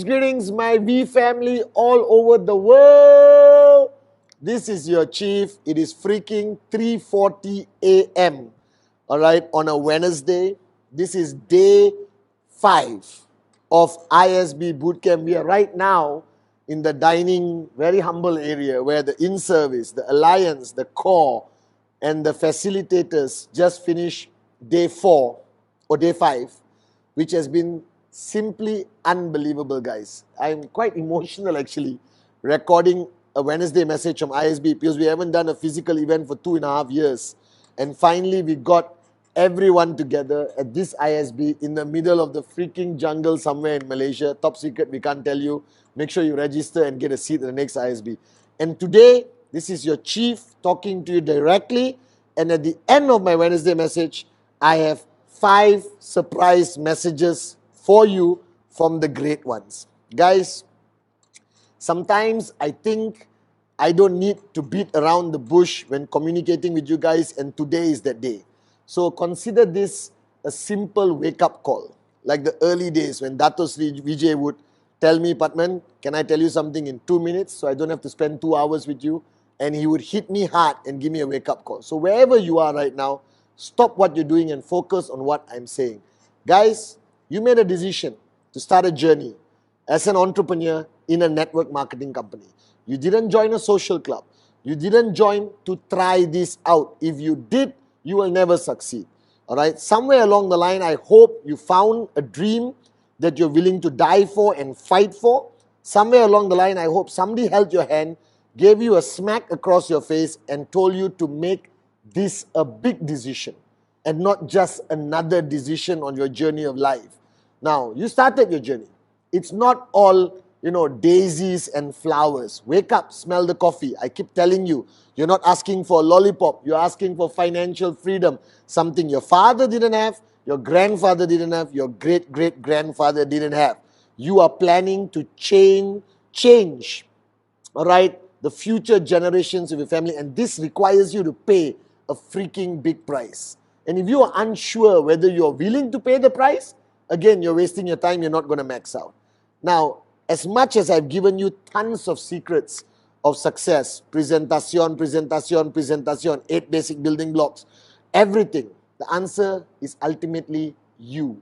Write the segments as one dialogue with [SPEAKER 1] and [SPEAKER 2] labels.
[SPEAKER 1] Greetings, my V family all over the world. This is your chief. It is freaking 3:40 a.m. All right, on a Wednesday. This is day 5 of ISB Bootcamp. We are right now in the dining, very humble area where the in-service, the alliance, the core, and the facilitators just finished day 4 or day 5, which has been simply unbelievable, guys. I'm quite emotional actually recording a Wednesday message from ISB because we haven't done a physical event for 2.5 years. And finally we got everyone together at this ISB in the middle of the freaking jungle somewhere in Malaysia. Top secret, we can't tell you. Make sure you register and get a seat at the next ISB. And today, this is your chief talking to you directly. And at the end of my Wednesday message, I have 5 surprise messages for you from the great ones. Guys, sometimes I think I don't need to beat around the bush when communicating with you guys, and today is that day. So consider this a simple wake-up call. Like the early days when Dato Sri Vijay would tell me, Pathman, can I tell you something in 2 minutes so I don't have to spend 2 hours with you? And he would hit me hard and give me a wake-up call. So wherever you are right now, stop what you're doing and focus on what I'm saying. Guys, you made a decision to start a journey as an entrepreneur in a network marketing company. You didn't join a social club. You didn't join to try this out. If you did, you will never succeed. All right? Somewhere along the line, I hope you found a dream that you're willing to die for and fight for. Somewhere along the line, I hope somebody held your hand, gave you a smack across your face and told you to make this a big decision and not just another decision on your journey of life. Now, you started your journey. It's not all, daisies and flowers. Wake up, smell the coffee. I keep telling you, you're not asking for a lollipop. You're asking for financial freedom. Something your father didn't have, your grandfather didn't have, your great-great-grandfather didn't have. You are planning to change, all right, the future generations of your family. And this requires you to pay a freaking big price. And if you are unsure whether you're willing to pay the price, again, you're wasting your time, you're not going to max out. Now, as much as I've given you tons of secrets of success, presentation, 8 basic building blocks, everything, the answer is ultimately you.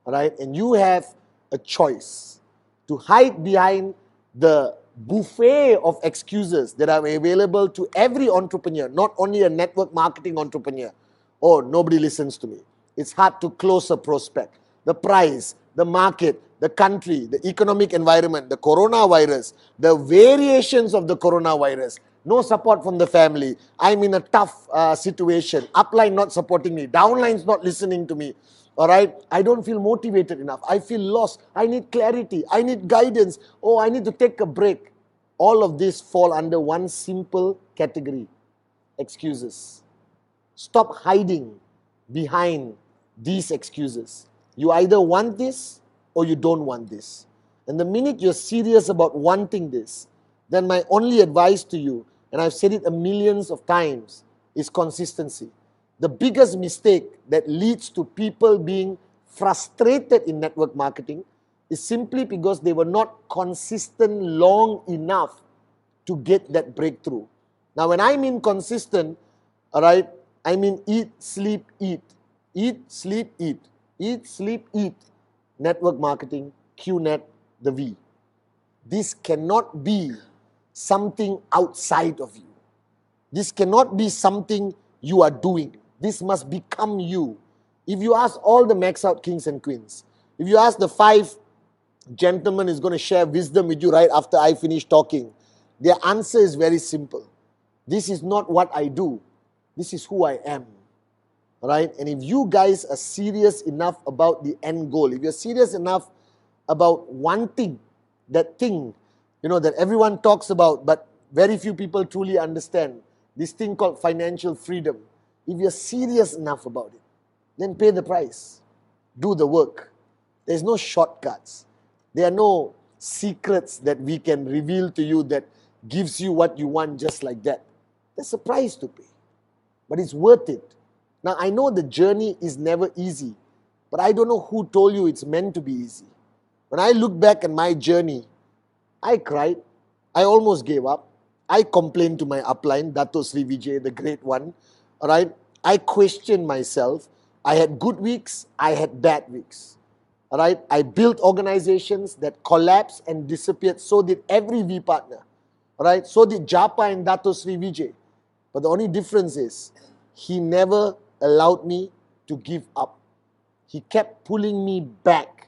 [SPEAKER 1] All right? And you have a choice to hide behind the buffet of excuses that are available to every entrepreneur, not only a network marketing entrepreneur. Oh, nobody listens to me. It's hard to close a prospect. The price, the market, the country, the economic environment, the coronavirus, the variations of the coronavirus, no support from the family. I'm in a tough situation. Upline not supporting me. Downline's not listening to me. All right? I don't feel motivated enough. I feel lost. I need clarity. I need guidance. Oh, I need to take a break. All of this fall under one simple category: excuses. Stop hiding behind these excuses. You either want this or you don't want this. And the minute you're serious about wanting this, then my only advice to you, and I've said it a millions of times, is consistency. The biggest mistake that leads to people being frustrated in network marketing is simply because they were not consistent long enough to get that breakthrough. Now, when I mean consistent, all right, I mean eat, sleep, eat. Eat, sleep, eat. Eat, sleep, eat. Network marketing, QNet, the V. This cannot be something outside of you. This cannot be something you are doing. This must become you. If you ask all the max out kings and queens, if you ask the 5 gentlemen who's going to share wisdom with you right after I finish talking, their answer is very simple. This is not what I do. This is who I am. right? And if you guys are serious enough about the end goal, if you're serious enough about wanting that thing, that everyone talks about, but very few people truly understand, this thing called financial freedom. If you're serious enough about it, then pay the price. Do the work. There's no shortcuts. There are no secrets that we can reveal to you that gives you what you want just like that. There's a price to pay, but it's worth it. Now, I know the journey is never easy, but I don't know who told you it's meant to be easy. When I look back at my journey, I cried. I almost gave up. I complained to my upline, Dato Sri Vijay, the great one. All right. I questioned myself. I had good weeks. I had bad weeks. All right. I built organizations that collapsed and disappeared. So did every V partner. All right. So did Japa and Dato Sri Vijay. But the only difference is he never allowed me to give up. He kept pulling me back,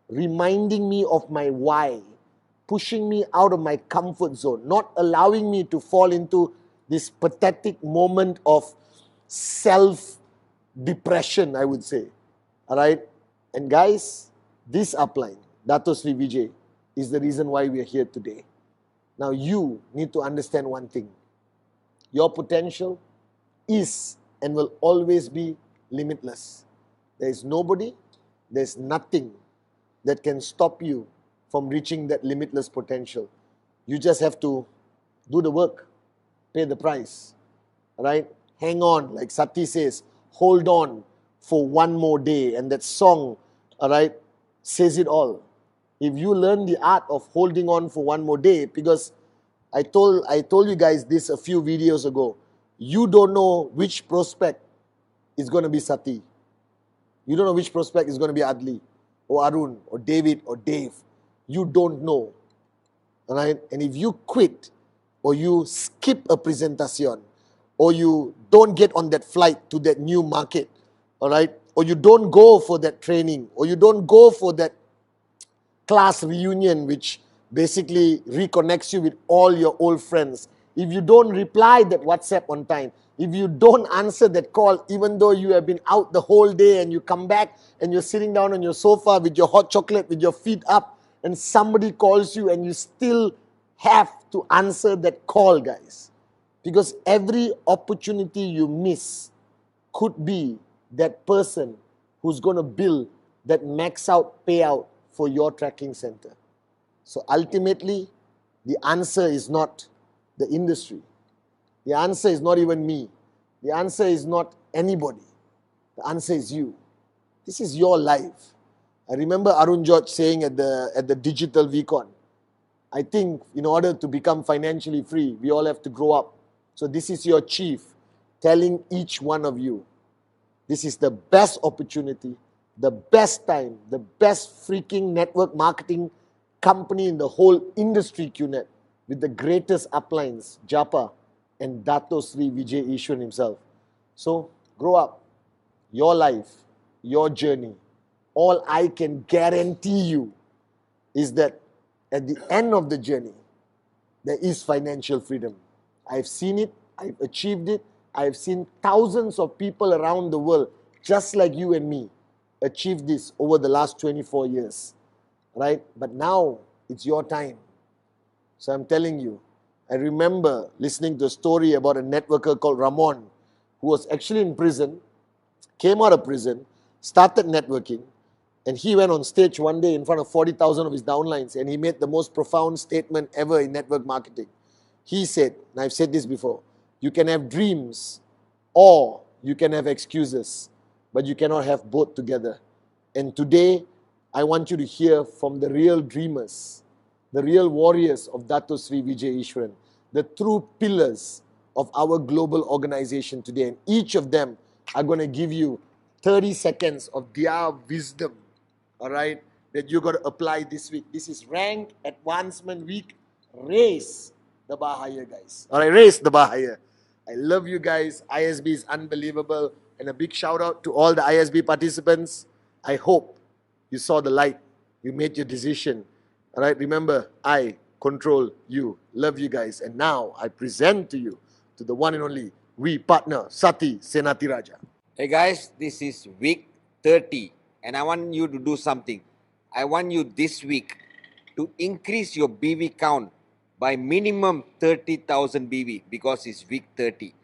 [SPEAKER 1] reminding me of my why, pushing me out of my comfort zone, not allowing me to fall into this pathetic moment of self-depression, I would say. All right? And guys, this upline, Dato Sri Vijay, is the reason why we are here today. Now you need to understand one thing. Your potential is and will always be limitless. There is nobody, there's nothing that can stop you from reaching that limitless potential. You just have to do the work, pay the price, right? Hang on, like Sati says, hold on for one more day. And that song, all right, says it all. If you learn the art of holding on for one more day, because I told you guys this a few videos ago, you don't know which prospect is going to be Sati. You don't know which prospect is going to be Adli, or Arun, or David, or Dave. You don't know. All right? And if you quit, or you skip a presentation, or you don't get on that flight to that new market, all right? Or you don't go for that training, or you don't go for that class reunion, which basically reconnects you with all your old friends. If you don't reply that WhatsApp on time, if you don't answer that call, even though you have been out the whole day and you come back and you're sitting down on your sofa with your hot chocolate, with your feet up, and somebody calls you and you still have to answer that call, guys. Because every opportunity you miss could be that person who's going to build that max out payout for your tracking center. So ultimately, the answer is not the industry. The answer is not even me. The answer is not anybody. The answer is you. This is your life. I remember Arun George saying at the digital VCon, I think in order to become financially free, we all have to grow up. So this is your chief telling each one of you, this is the best opportunity, the best time, the best freaking network marketing company in the whole industry, QNet, with the greatest uplines, Japa and Dato Sri Vijay Ishwan himself. So grow up, your life, your journey. All I can guarantee you is that at the end of the journey, there is financial freedom. I've seen it, I've achieved it, I've seen thousands of people around the world, just like you and me, achieve this over the last 24 years, right? But now it's your time. So I'm telling you, I remember listening to a story about a networker called Ramon, who was actually in prison, came out of prison, started networking, and he went on stage one day in front of 40,000 of his downlines, and he made the most profound statement ever in network marketing. He said, and I've said this before, you can have dreams or you can have excuses, but you cannot have both together. And today, I want you to hear from the real dreamers, the real warriors of Dato Sri Vijay Ishwaran, the true pillars of our global organization today. And each of them are going to give you 30 seconds of their wisdom, all right, that you're going to apply this week. This is Rank Advancement Week. Raise the bar higher, guys. All right, raise the bar higher. I love you guys. ISB is unbelievable. And a big shout out to all the ISB participants. I hope you saw the light. You made your decision. All right, remember, I control you. Love you guys. And now I present to you, to the one and only, we partner, Sati Senathirajah.
[SPEAKER 2] Hey guys, this is week 30 and I want you to do something. I want you this week to increase your BV count by minimum 30,000 BV because it's week 30.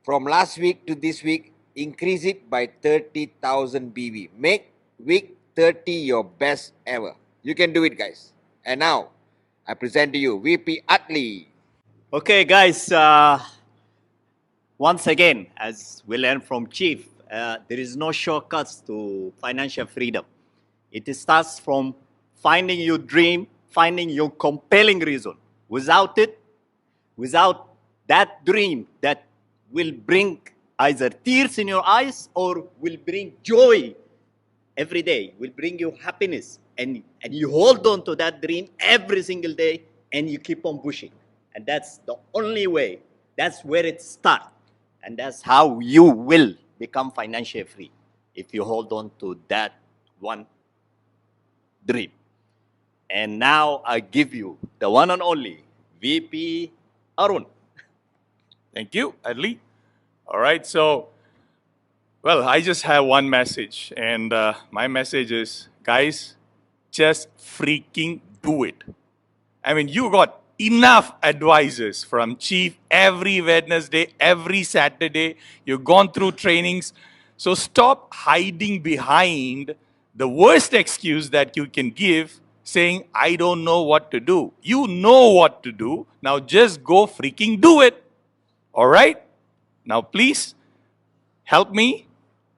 [SPEAKER 2] From last week to this week, increase it by 30,000 BV. Make week 30 your best ever. You can do it, guys. And now, I present to you VP Utley.
[SPEAKER 3] Okay, guys, once again, as we learned from Chief, there is no shortcuts to financial freedom. It starts from finding your dream, finding your compelling reason. Without it, without that dream that will bring either tears in your eyes or will bring joy every day, will bring you happiness, and you hold on to that dream every single day and you keep on pushing. And that's the only way. That's where it starts. And that's how you will become financially free if you hold on to that one dream. And now I give you the one and only VP Arun.
[SPEAKER 4] Thank you, Adli. All right, so, well, I just have one message, and my message is, guys, just freaking do it. I mean, you got enough advisors from Chief every Wednesday, every Saturday. You've gone through trainings. So stop hiding behind the worst excuse that you can give, saying, I don't know what to do. You know what to do. Now just go freaking do it. All right? Now, please help me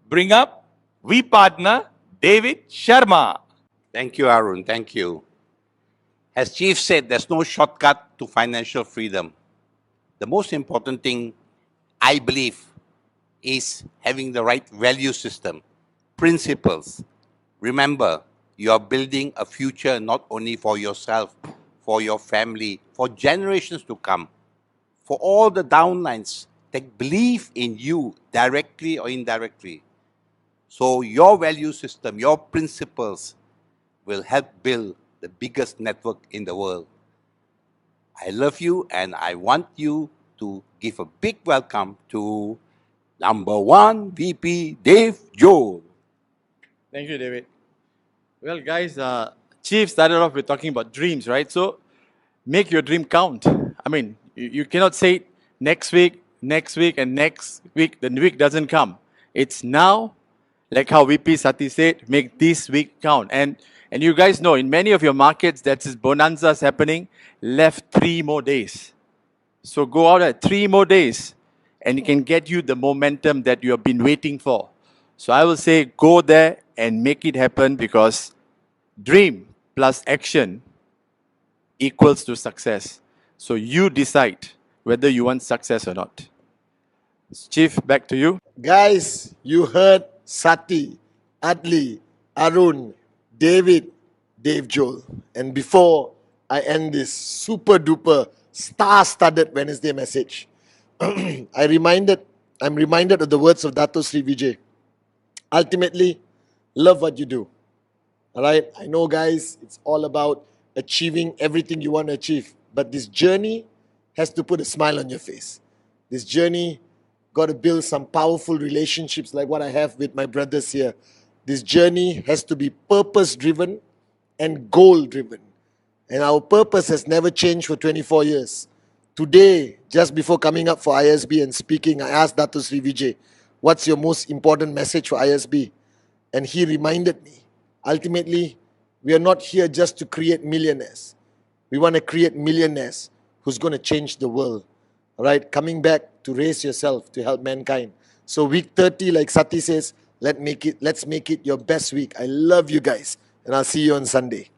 [SPEAKER 4] bring up V partner David Sharma.
[SPEAKER 5] Thank you, Arun. Thank you. As Chief said, there's no shortcut to financial freedom. The most important thing, I believe, is having the right value system, principles. Remember, you are building a future not only for yourself, for your family, for generations to come, for all the downlines that believe in you directly or indirectly. So your value system, your principles will help build the biggest network in the world. I love you and I want you to give a big welcome to number one VP Dave Joel.
[SPEAKER 6] Thank you, David. Well, guys, Chief started off with talking about dreams, right? So make your dream count. I mean, you cannot say next week, and next week, the week doesn't come. It's now, like how VP Sati said, make this week count. And you guys know, in many of your markets, that's this bonanzas happening, left 3 more days. So go out at 3 more days, and it can get you the momentum that you have been waiting for. So I will say, go there and make it happen, because dream plus action equals to success. So you decide whether you want success or not. Chief, back to you.
[SPEAKER 1] Guys, you heard Sati, Adli, Arun, David, Dave Joel. And before I end this super duper star-studded Wednesday message, I'm reminded of the words of Dato Sri Vijay. Ultimately, love what you do. All right? I know, guys, it's all about achieving everything you want to achieve. But this journey has to put a smile on your face. This journey got to build some powerful relationships like what I have with my brothers here. This journey has to be purpose-driven and goal-driven. And our purpose has never changed for 24 years. Today, just before coming up for ISB and speaking, I asked Dato Sri Vijay, what's your most important message for ISB? And he reminded me, ultimately, we are not here just to create millionaires. We want to create millionaires who's going to change the world. All right, coming back to raise yourself to help mankind. So week 30, like Sati says, let's make it your best week. I love you guys, and I'll see you on Sunday.